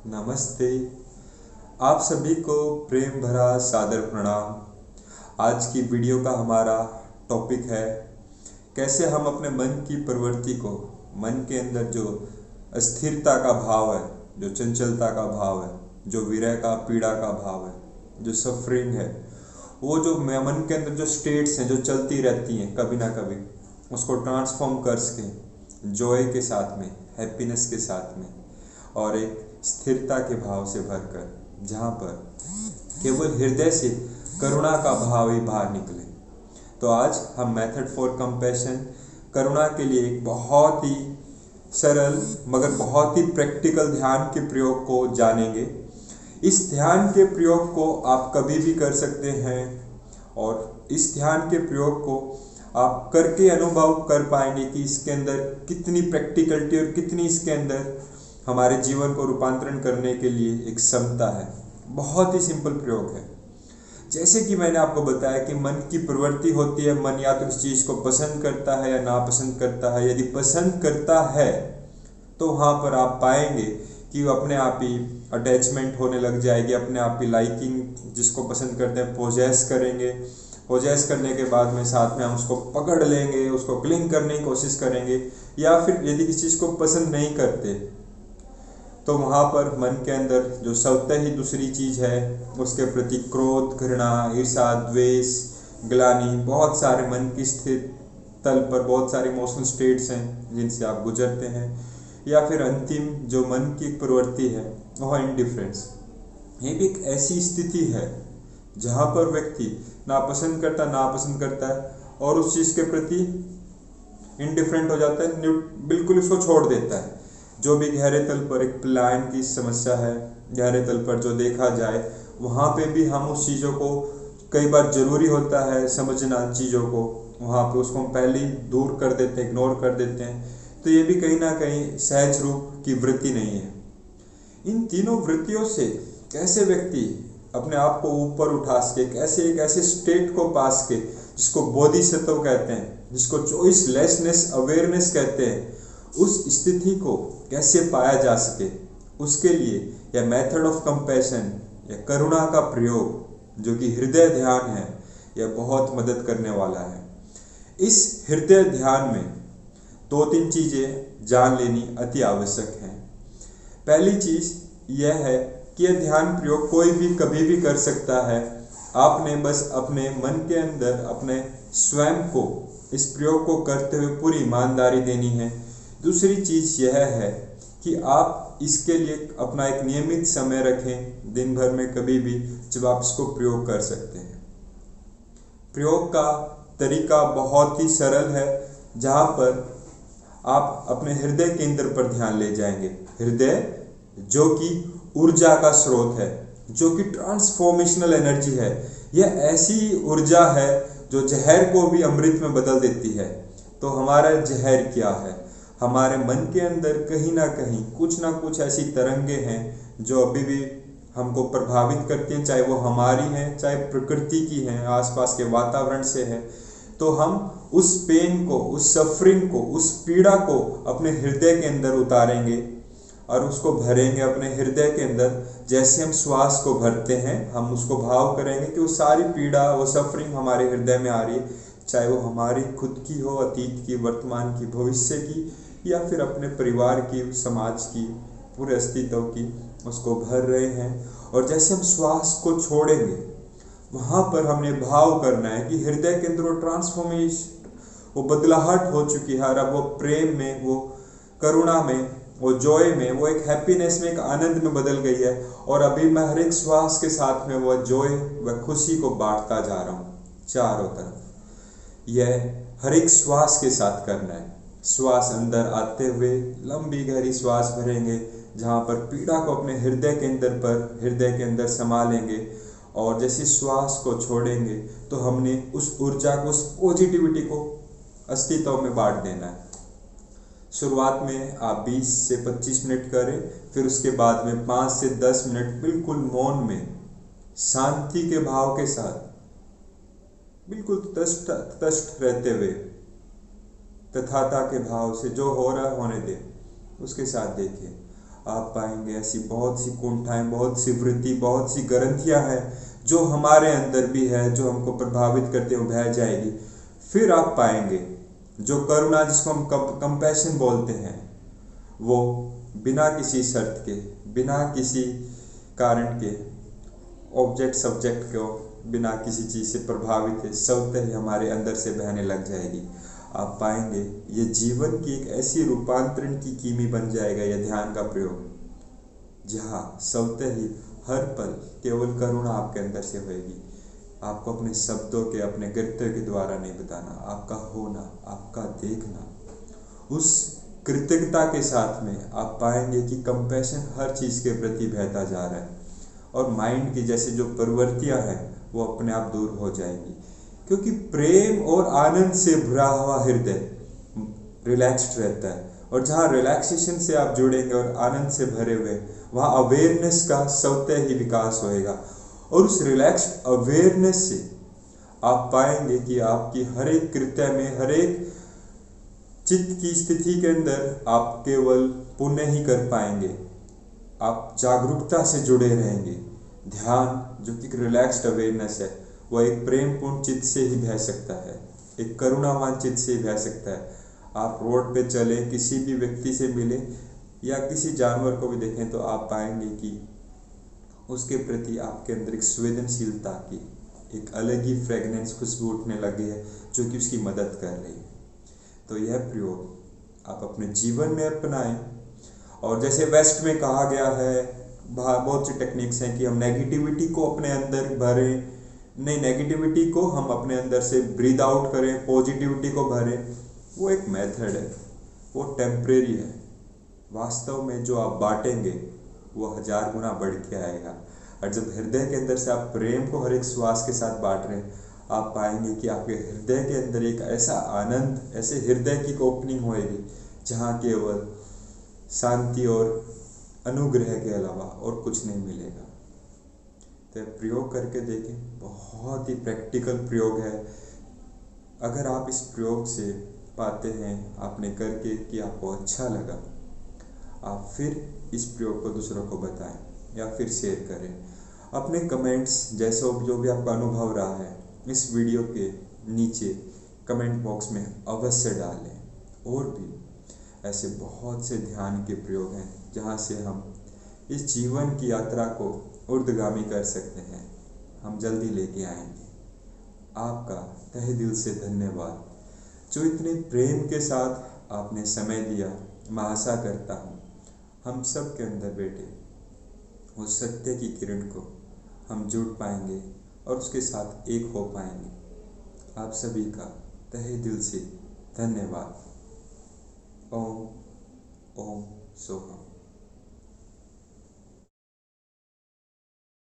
नमस्ते। आप सभी को प्रेम भरा सादर प्रणाम। आज की वीडियो का हमारा टॉपिक है कैसे हम अपने मन की प्रवृत्ति को, मन के अंदर जो अस्थिरता का भाव है, जो चंचलता का भाव है, जो विरह का, पीड़ा का भाव है, जो सफरिंग है, वो जो मन के अंदर जो स्टेट्स हैं जो चलती रहती हैं कभी ना कभी, उसको ट्रांसफॉर्म कर सकें जॉय के साथ में, हैप्पीनेस के साथ में, और एक स्थिरता के भाव से भरकर, जहाँ पर केवल हृदय से करुणा का भाव ही बाहर निकले। तो आज हम मेथड फॉर कंपैशन, करुणा के लिए एक बहुत ही सरल मगर बहुत ही प्रैक्टिकल ध्यान के प्रयोग को जानेंगे। इस ध्यान के प्रयोग को आप कभी भी कर सकते हैं और इस ध्यान के प्रयोग को आप करके अनुभव कर पाएंगे कि इसके अंदर कितनी प्रैक्टिकलिटी और कितनी इसके अंदर हमारे जीवन को रूपांतरण करने के लिए एक क्षमता है। बहुत ही सिंपल प्रयोग है। जैसे कि मैंने आपको बताया कि मन की प्रवृत्ति होती है, मन या तो इस चीज़ को पसंद करता है या नापसंद करता है। यदि पसंद करता है तो वहाँ पर आप पाएंगे कि वो अपने आप ही अटैचमेंट होने लग जाएगी, अपने आप ही लाइकिंग, जिसको पसंद करते हैं पोजेस करेंगे। पोजेस करने के बाद में साथ में हम उसको पकड़ लेंगे, उसको क्लिंग करने की कोशिश करेंगे। या फिर यदि किसी चीज़ को पसंद नहीं करते तो वहाँ पर मन के अंदर जो स्वतः ही दूसरी चीज़ है उसके प्रति क्रोध, घृणा, ईर्ष्या, द्वेष, ग्लानि, बहुत सारे मन की स्थिर तल पर बहुत सारे इमोशनल स्टेट्स हैं जिनसे आप गुजरते हैं। या फिर अंतिम जो मन की प्रवृत्ति है वह इंडिफरेंस। ये भी एक ऐसी स्थिति है जहाँ पर व्यक्ति नापसंद करता है और उस चीज़ के प्रति इंडिफरेंट हो जाता है, बिल्कुल उसको छोड़ देता है। जो भी गहरे तल पर एक पलायन की समस्या है, गहरे तल पर जो देखा जाए वहाँ पे भी हम उस चीज़ों को कई बार ज़रूरी होता है समझना चीज़ों को, वहाँ पे उसको हम पहले ही दूर कर देते हैं, इग्नोर कर देते हैं। तो ये भी कहीं ना कहीं सहज रूप की वृत्ति नहीं है। इन तीनों वृत्तियों से कैसे व्यक्ति अपने आप को ऊपर उठा सके, कैसे एक ऐसे स्टेट को पा सके जिसको बोधिसत्व कहते हैं, जिसको चॉइसलेसनेस अवेयरनेस कहते हैं, उस स्थिति को कैसे पाया जा सके, उसके लिए यह मेथड ऑफ कंपैशन या करुणा का प्रयोग जो कि हृदय ध्यान है, यह बहुत मदद करने वाला है। इस हृदय ध्यान में 2-3 चीज़ें जान लेनी अति आवश्यक है। पहली चीज़ यह है कि यह ध्यान प्रयोग कोई भी कभी भी कर सकता है। आपने बस अपने मन के अंदर अपने स्वयं को इस प्रयोग को करते हुए पूरी ईमानदारी देनी है। दूसरी चीज़ यह है कि आप इसके लिए अपना एक नियमित समय रखें दिन भर में कभी भी जब आप इसको प्रयोग कर सकते हैं। प्रयोग का तरीका बहुत ही सरल है, जहाँ पर आप अपने हृदय केंद्र पर ध्यान ले जाएंगे। हृदय जो कि ऊर्जा का स्रोत है, जो कि ट्रांसफॉर्मेशनल एनर्जी है। यह ऐसी ऊर्जा है जो जहर को भी अमृत में बदल देती है। तो हमारा जहर क्या है? हमारे मन के अंदर कहीं ना कुछ ऐसी तरंगे हैं जो अभी भी हमको प्रभावित करती हैं, चाहे वो हमारी हैं, चाहे प्रकृति की हैं, आसपास के वातावरण से है। तो हम उस पेन को, उस सफरिंग को, उस पीड़ा को अपने हृदय के अंदर उतारेंगे और उसको भरेंगे अपने हृदय के अंदर। जैसे हम श्वास को भरते हैं, हम उसको भाव करेंगे कि वो सारी पीड़ा, वो सफरिंग हमारे हृदय में आ रही है, चाहे वो हमारी खुद की हो, अतीत की, वर्तमान की, भविष्य की, या फिर अपने परिवार की, समाज की, पूरे अस्तित्व की, उसको भर रहे हैं। और जैसे हम श्वास को छोड़ेंगे वहाँ पर हमने भाव करना है कि हृदय के अंदर वो ट्रांसफॉर्मेशन, वो बदलाहट हो चुकी है। अब वो प्रेम में, वो करुणा में, वो जॉय में, वो एक हैप्पीनेस में, एक आनंद में बदल गई है। और अभी मैं हर एक श्वास के साथ में वह जॉय, वह खुशी को बांटता जा रहा हूँ चारों तरफ। यह हर एक श्वास के साथ करना है। श्वास अंदर आते हुए लंबी गहरी श्वास भरेंगे, जहाँ पर पीड़ा को अपने हृदय के अंदर समा लेंगे। और जैसे श्वास को छोड़ेंगे तो हमने उस ऊर्जा को, उस पॉजिटिविटी को अस्तित्व में बांट देना है। शुरुआत में आप 20 से 25 मिनट करें, फिर उसके बाद में 5 से 10 मिनट बिल्कुल मौन में, शांति के भाव के साथ, बिल्कुल तटस्थ रहते हुए, तथाता के भाव से जो हो रहा होने दें, उसके साथ देखिए। आप पाएंगे ऐसी बहुत सी कुंठाएं, बहुत सी वृत्ति, बहुत सी ग्रंथियां हैं जो हमारे अंदर भी है, जो हमको प्रभावित करते हुए बह जाएगी। फिर आप पाएंगे जो करुणा, जिसको हम कंपैशन बोलते हैं, वो बिना किसी शर्त के, बिना किसी कारण के, ऑब्जेक्ट सब्जेक्ट को बिना किसी चीज़ से प्रभावित है, स्वतः ही हमारे अंदर से बहने लग जाएगी। आप पाएंगे ये जीवन की एक ऐसी रूपांतरण की कीमी बन जाएगा यह ध्यान का प्रयोग, जहाँ स्वतः ही हर पल केवल करुणा आपके अंदर से होगी। आपको अपने शब्दों के, अपने कृत्य के द्वारा नहीं बताना, आपका होना, आपका देखना, उस कृतज्ञता के साथ में आप पाएंगे कि कंपैशन हर चीज़ के प्रति बहता जा रहा है और माइंड की जैसे जो प्रवृत्तियां हैं वो अपने आप दूर हो जाएंगी, क्योंकि प्रेम और आनंद से भरा हुआ हृदय रिलैक्स्ड रहता है। और जहाँ रिलैक्सेशन से आप जुड़ेंगे और आनंद से भरे हुए, वहाँ अवेयरनेस का स्वतः ही विकास होएगा। और उस रिलैक्स्ड अवेयरनेस से आप पाएंगे कि आपकी हर एक कृत्य में, हर एक चित्त की स्थिति के अंदर आप केवल पुण्य ही कर पाएंगे। आप जागरूकता से जुड़े रहेंगे। ध्यान जो कि रिलैक्स्ड अवेयरनेस है, वह एक प्रेमपूर्ण चित्त से ही बह सकता है, एक करुणावान चित्त से ही बह सकता है। आप रोड पे चले, किसी भी व्यक्ति से मिले या किसी जानवर को भी देखें तो आप पाएंगे कि उसके प्रति आपके अंदर एक संवेदनशीलता की एक अलग ही फ्रेगनेंस, खुशबू उठने लगी है जो कि उसकी मदद कर रही है। तो यह प्रयोग आप अपने जीवन में अपनाएं। और जैसे वेस्ट में कहा गया है, बहुत सी टेक्निक्स हैं कि हम नेगेटिविटी को अपने अंदर भरें, नहीं, नेगेटिविटी को हम अपने अंदर से ब्रीद आउट करें, पॉजिटिविटी को भरें। वो एक मेथड है, वो टेम्परेरी है। वास्तव में जो आप बांटेंगे वो 1000 गुना बढ़ के आएगा। और जब हृदय के अंदर से आप प्रेम को हर एक श्वास के साथ बांट रहे हैं, आप पाएंगे कि आपके हृदय के अंदर एक ऐसा आनंद, ऐसे हृदय की ओपनिंग होएगी जहाँ केवल शांति और अनुग्रह के अलावा और कुछ नहीं मिलेगा। तो प्रयोग करके देखें, बहुत ही प्रैक्टिकल प्रयोग है। अगर आप इस प्रयोग से पाते हैं, आपने करके कि आपको अच्छा लगा, आप फिर इस प्रयोग को दूसरों को बताएं या फिर शेयर करें। अपने कमेंट्स जैसे जो भी आपका अनुभव रहा है इस वीडियो के नीचे कमेंट बॉक्स में अवश्य डालें। और भी ऐसे बहुत से ध्यान के प्रयोग हैं जहाँ से हम इस जीवन की यात्रा को ऊर्ध्वगामी कर सकते हैं। हम जल्दी लेके आएंगे। आपका तहे दिल से धन्यवाद जो इतने प्रेम के साथ आपने समय दिया। मैं आशा करता हूँ हम सब के अंदर बैठे उस सत्य की किरण को हम जुड़ पाएंगे और उसके साथ एक हो पाएंगे। आप सभी का तहे दिल से धन्यवाद। ओम ओम सोहम।